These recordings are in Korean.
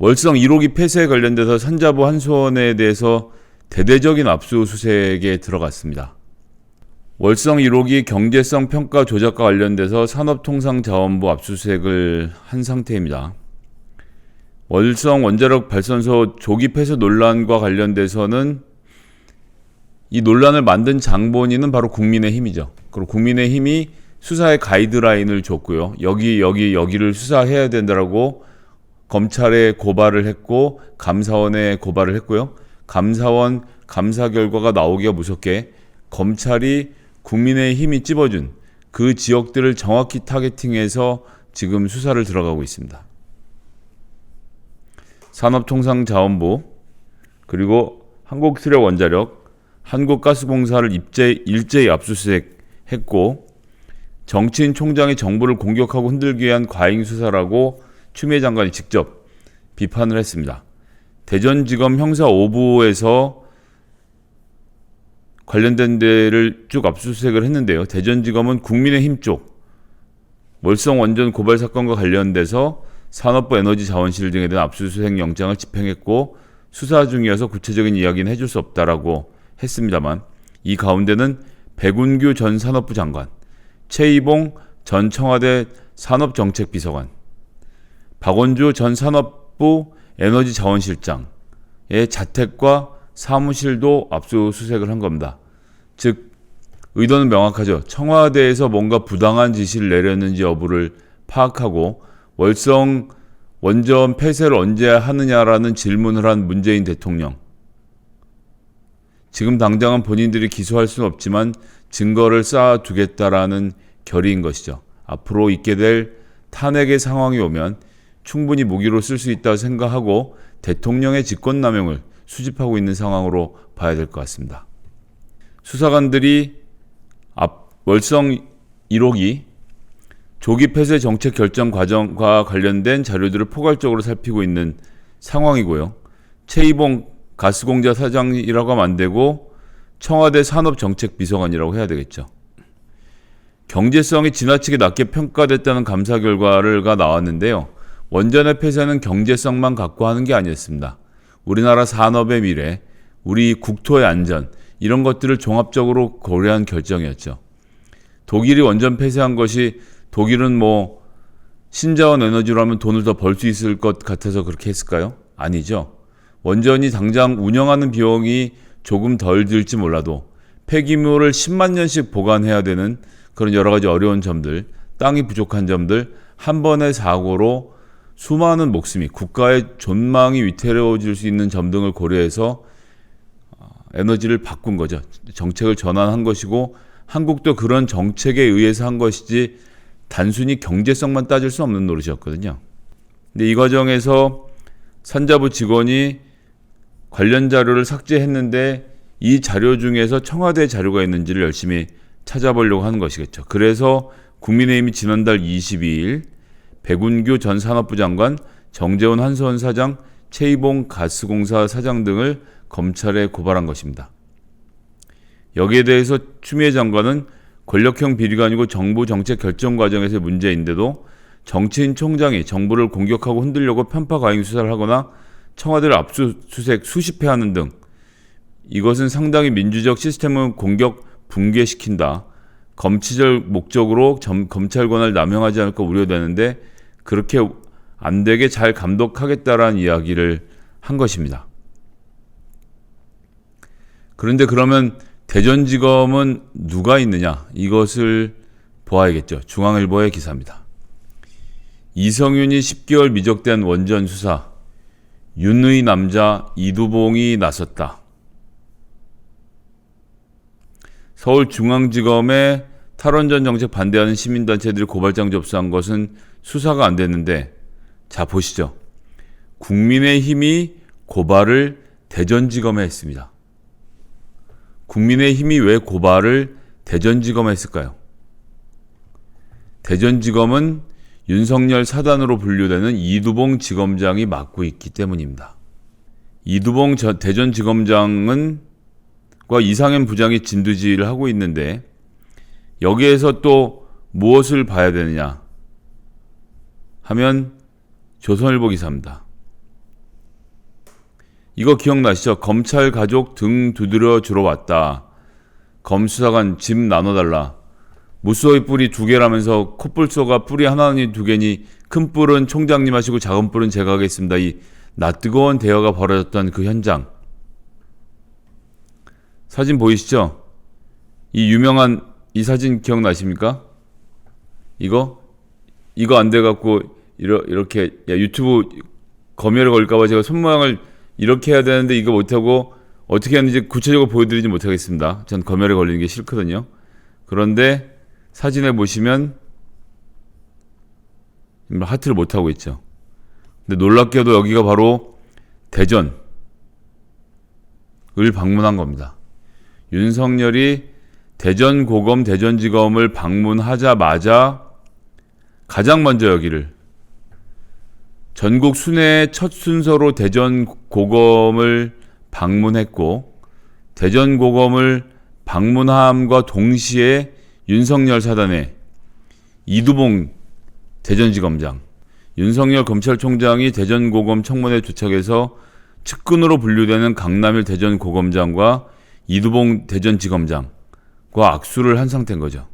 월성 1호기 폐쇄에 관련돼서 산자부 한수원에 대해서 대대적인 압수수색에 들어갔습니다. 월성 1호기 경제성 평가 조작과 관련돼서 산업통상자원부 압수수색을 한 상태입니다. 월성 원자력 발전소 조기 폐쇄 논란과 관련돼서는 이 논란을 만든 장본인은 바로 국민의힘이죠. 그리고 국민의힘이 수사의 가이드라인을 줬고요. 여기를 수사해야 된다라고 검찰에 고발을 했고 감사원에 고발을 했고요. 감사원 감사 결과가 나오기가 무섭게 검찰이 국민의힘이 찝어준 그 지역들을 정확히 타겟팅해서 지금 수사를 들어가고 있습니다. 산업통상자원부 그리고 한국수력원자력, 한국가스공사를 일제히 압수수색했고 정치인 총장이 정부를 공격하고 흔들기 위한 과잉 수사라고 추미애 장관이 직접 비판을 했습니다. 대전지검 형사 5부에서 관련된 데를 쭉 압수수색을 했는데요. 대전지검은 국민의힘 쪽 월성 원전 고발 사건과 관련돼서 산업부 에너지자원실 등에 대한 압수수색 영장을 집행했고 수사 중이어서 구체적인 이야기는 해줄 수 없다라고 했습니다만 이 가운데는 백운규 전 산업부 장관, 최이봉 전 청와대 산업정책비서관, 박원주 전 산업부 에너지자원실장의 자택과 사무실도 압수수색을 한 겁니다. 즉 의도는 명확하죠. 청와대에서 뭔가 부당한 지시를 내렸는지 여부를 파악하고 월성 원전 폐쇄를 언제 하느냐라는 질문을 한 문재인 대통령. 지금 당장은 본인들이 기소할 수는 없지만 증거를 쌓아두겠다라는 결의인 것이죠. 앞으로 있게 될 탄핵의 상황이 오면 충분히 무기로 쓸 수 있다고 생각하고 대통령의 직권남용을 수집하고 있는 상황으로 봐야 될 것 같습니다. 수사관들이 월성 1호기 조기 폐쇄 정책 결정 과정과 관련된 자료들을 포괄적으로 살피고 있는 상황이고요. 최이봉 가스공사 사장이라고 하면 안 되고 청와대 산업정책비서관이라고 해야 되겠죠. 경제성이 지나치게 낮게 평가됐다는 감사 결과가 나왔는데요. 원전의 폐쇄는 경제성만 갖고 하는 게 아니었습니다. 우리나라 산업의 미래, 우리 국토의 안전 이런 것들을 종합적으로 고려한 결정이었죠. 독일이 원전 폐쇄한 것이 독일은 신자원 에너지로 하면 돈을 더 벌 수 있을 것 같아서 그렇게 했을까요? 아니죠. 원전이 당장 운영하는 비용이 조금 덜 들지 몰라도 폐기물을 10만 년씩 보관해야 되는 그런 여러 가지 어려운 점들, 땅이 부족한 점들, 한 번의 사고로 수많은 목숨이 국가의 존망이 위태로워질 수 있는 점 등을 고려해서 에너지를 바꾼 거죠. 정책을 전환한 것이고 한국도 그런 정책에 의해서 한 것이지 단순히 경제성만 따질 수 없는 노릇이었거든요. 근데 이 과정에서 산자부 직원이 관련 자료를 삭제했는데 이 자료 중에서 청와대 자료가 있는지를 열심히 찾아보려고 하는 것이겠죠. 그래서 국민의힘이 지난달 22일 백운규 전 산업부 장관, 정재원 한수원 사장, 최이봉 가스공사 사장 등을 검찰에 고발한 것입니다. 여기에 대해서 추미애 장관은 권력형 비리가 아니고 정부 정책 결정 과정에서의 문제인데도 정치인 총장이 정부를 공격하고 흔들려고 편파 과잉 수사를 하거나 청와대를 압수수색 수십 회 하는 등 이것은 상당히 민주적 시스템을 공격 붕괴시킨다. 검치적 목적으로 검찰 권한을 남용하지 않을까 우려되는데 그렇게 안 되게 잘 감독하겠다라는 이야기를 한 것입니다. 그런데 그러면 대전지검은 누가 있느냐? 이것을 보아야겠죠. 중앙일보의 기사입니다. 이성윤이 10개월 미적된 원전 수사, 윤의 남자 이두봉이 나섰다. 서울중앙지검에 탈원전 정책 반대하는 시민단체들이 고발장 접수한 것은 수사가 안 됐는데 자 보시죠. 국민의힘이 고발을 대전지검에 했습니다. 국민의힘이 왜 고발을 대전지검에 했을까요? 대전지검은 윤석열 사단으로 분류되는 이두봉 지검장이 맡고 있기 때문입니다. 이두봉 대전지검장은 이상현 부장이 진두지휘를 하고 있는데 여기에서 또 무엇을 봐야 되느냐 하면 조선일보 기사입니다. 이거 기억나시죠? 검찰 가족 등 두드려 주러 왔다. 검 수사관 집 나눠달라. 무쏘의 뿔이 2개라면서 콧불소가 뿔이 하나니 2개니 큰 뿔은 총장님 하시고 작은 뿔은 제가 하겠습니다. 이 낯뜨거운 대화가 벌어졌던 그 현장. 사진 보이시죠? 이 유명한 이 사진 기억나십니까? 이거 안 돼갖고 이렇게 유튜브 검열에 걸릴까봐 제가 손모양을 이렇게 해야 되는데 이거 못하고 어떻게 하는지 구체적으로 보여드리지 못하겠습니다. 전 검열에 걸리는 게 싫거든요. 그런데 사진에 보시면 하트를 못하고 있죠. 근데 놀랍게도 여기가 바로 대전을 방문한 겁니다. 윤석열이 대전고검, 대전지검을 방문하자마자 가장 먼저 여기를 전국 순회 첫 순서로 대전고검을 방문했고, 대전고검을 방문함과 동시에 윤석열 사단의 이두봉 대전지검장, 윤석열 검찰총장이 대전고검 청문회에 도착해서 측근으로 분류되는 강남일 대전고검장과 이두봉 대전지검장과 악수를 한 상태인 거죠.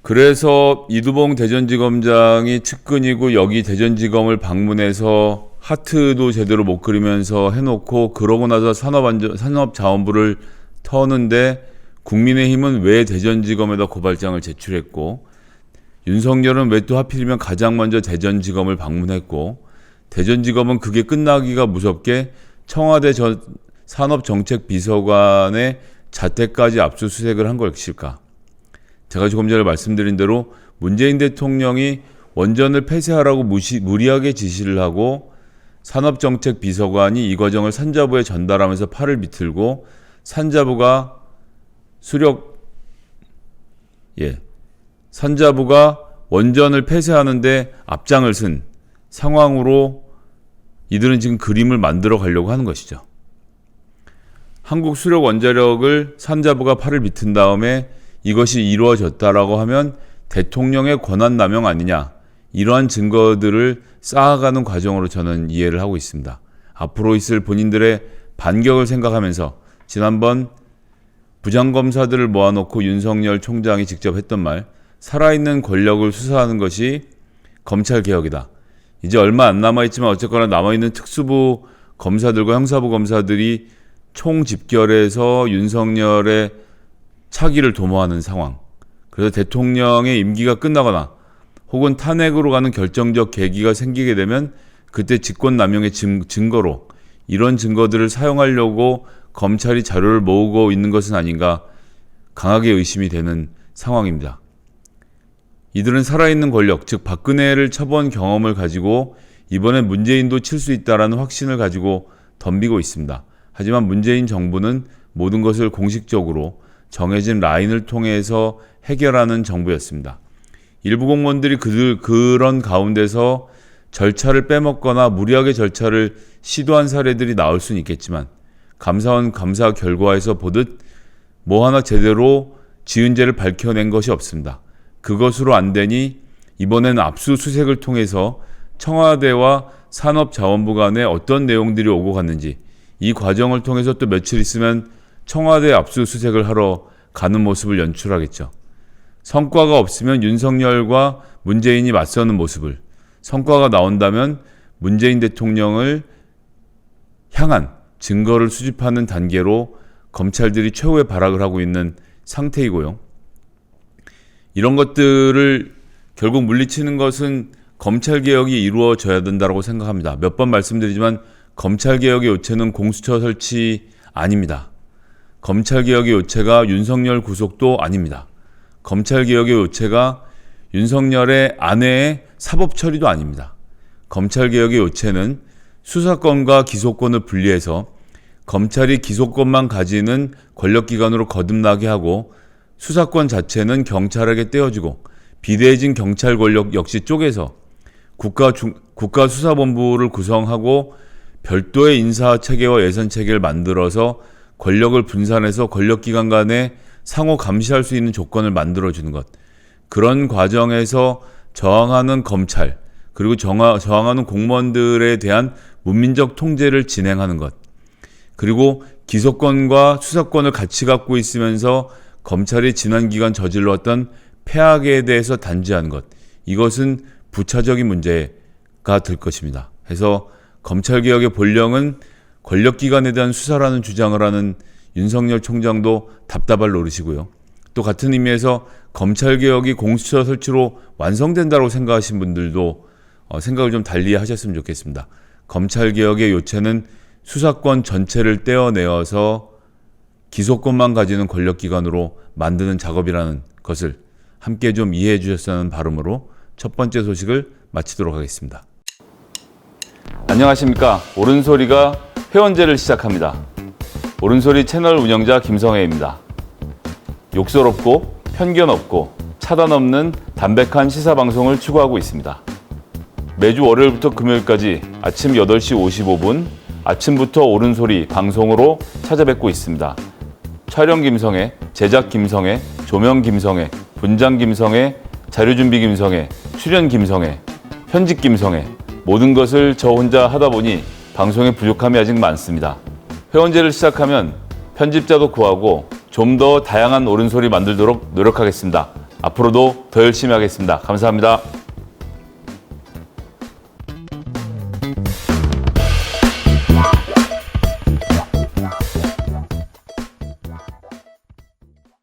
그래서 이두봉 대전지검장이 측근이고 여기 대전지검을 방문해서 하트도 제대로 못 그리면서 해놓고, 그러고 나서 산업자원부를 터는데 국민의힘은 왜 대전지검에다 고발장을 제출했고, 윤석열은 왜 또 하필이면 가장 먼저 대전지검을 방문했고, 대전지검은 그게 끝나기가 무섭게 청와대 산업정책비서관의 자택까지 압수수색을 한 것일까? 제가 조금 전에 말씀드린 대로 문재인 대통령이 원전을 폐쇄하라고 무리하게 지시를 하고 산업정책비서관이 이 과정을 산자부에 전달하면서 팔을 비틀고 산자부가 원전을 폐쇄하는데 앞장을 쓴 상황으로 이들은 지금 그림을 만들어 가려고 하는 것이죠. 한국수력원자력을 산자부가 팔을 비튼 다음에 이것이 이루어졌다라고 하면 대통령의 권한남용 아니냐, 이러한 증거들을 쌓아가는 과정으로 저는 이해를 하고 있습니다. 앞으로 있을 본인들의 반격을 생각하면서 지난번 부장검사들을 모아놓고 윤석열 총장이 직접 했던 말, 살아있는 권력을 수사하는 것이 검찰개혁이다. 이제 얼마 안 남아있지만 어쨌거나 남아있는 특수부 검사들과 형사부 검사들이 총집결해서 윤석열의 차기를 도모하는 상황. 그래서 대통령의 임기가 끝나거나 혹은 탄핵으로 가는 결정적 계기가 생기게 되면 그때 직권남용의 증거로 이런 증거들을 사용하려고 검찰이 자료를 모으고 있는 것은 아닌가 강하게 의심이 되는 상황입니다. 이들은 살아있는 권력, 즉 박근혜를 쳐본 경험을 가지고 이번에 문재인도 칠 수 있다라는 확신을 가지고 덤비고 있습니다. 하지만 문재인 정부는 모든 것을 공식적으로 정해진 라인을 통해서 해결하는 정부였습니다. 일부 공무원들이 그런 가운데서 절차를 빼먹거나 무리하게 절차를 시도한 사례들이 나올 수는 있겠지만 감사원 감사 결과에서 보듯 뭐 하나 제대로 지은 죄를 밝혀낸 것이 없습니다. 그것으로 안 되니 이번에는 압수수색을 통해서 청와대와 산업자원부 간에 어떤 내용들이 오고 갔는지, 이 과정을 통해서 또 며칠 있으면 청와대 압수수색을 하러 가는 모습을 연출하겠죠. 성과가 없으면 윤석열과 문재인이 맞서는 모습을, 성과가 나온다면 문재인 대통령을 향한 증거를 수집하는 단계로 검찰들이 최후의 발악을 하고 있는 상태이고요. 이런 것들을 결국 물리치는 것은 검찰개혁이 이루어져야 된다고 생각합니다. 몇 번 말씀드리지만 검찰개혁의 요체는 공수처 설치 아닙니다. 검찰개혁의 요체가 윤석열 구속도 아닙니다. 검찰개혁의 요체가 윤석열의 아내의 사법처리도 아닙니다. 검찰개혁의 요체는 수사권과 기소권을 분리해서 검찰이 기소권만 가지는 권력기관으로 거듭나게 하고 수사권 자체는 경찰에게 떼어주고 비대해진 경찰 권력 역시 쪼개서 국가수사본부를 구성하고 별도의 인사체계와 예산체계를 만들어서 권력을 분산해서 권력기관 간에 상호 감시할 수 있는 조건을 만들어주는 것. 그런 과정에서 저항하는 검찰, 그리고 저항하는 공무원들에 대한 문민적 통제를 진행하는 것. 그리고 기소권과 수사권을 같이 갖고 있으면서 검찰이 지난 기간 저질렀던 폐악에 대해서 단죄한 것, 이것은 부차적인 문제가 될 것입니다. 해서 검찰개혁의 본령은 권력기관에 대한 수사라는 주장을 하는 윤석열 총장도 답답할 노릇이고요. 또 같은 의미에서 검찰개혁이 공수처 설치로 완성된다고 생각하신 분들도 생각을 좀 달리 하셨으면 좋겠습니다. 검찰개혁의 요체는 수사권 전체를 떼어내어서 기소권만 가지는 권력기관으로 만드는 작업이라는 것을 함께 좀 이해해 주셨다는 바람으로 첫 번째 소식을 마치도록 하겠습니다. 안녕하십니까. 옳은소리가 회원제를 시작합니다. 옳은소리 채널 운영자 김성혜입니다. 욕설 없고 편견 없고 차단 없는 담백한 시사방송을 추구하고 있습니다. 매주 월요일부터 금요일까지 아침 8시 55분 아침부터 옳은소리 방송으로 찾아뵙고 있습니다. 촬영 김성혜, 제작 김성혜, 조명 김성혜, 분장 김성혜, 자료준비 김성혜, 출연 김성혜, 편집 김성혜, 모든 것을 저 혼자 하다 보니 방송에 부족함이 아직 많습니다. 회원제를 시작하면 편집자도 구하고 좀 더 다양한 옳은소리 만들도록 노력하겠습니다. 앞으로도 더 열심히 하겠습니다. 감사합니다.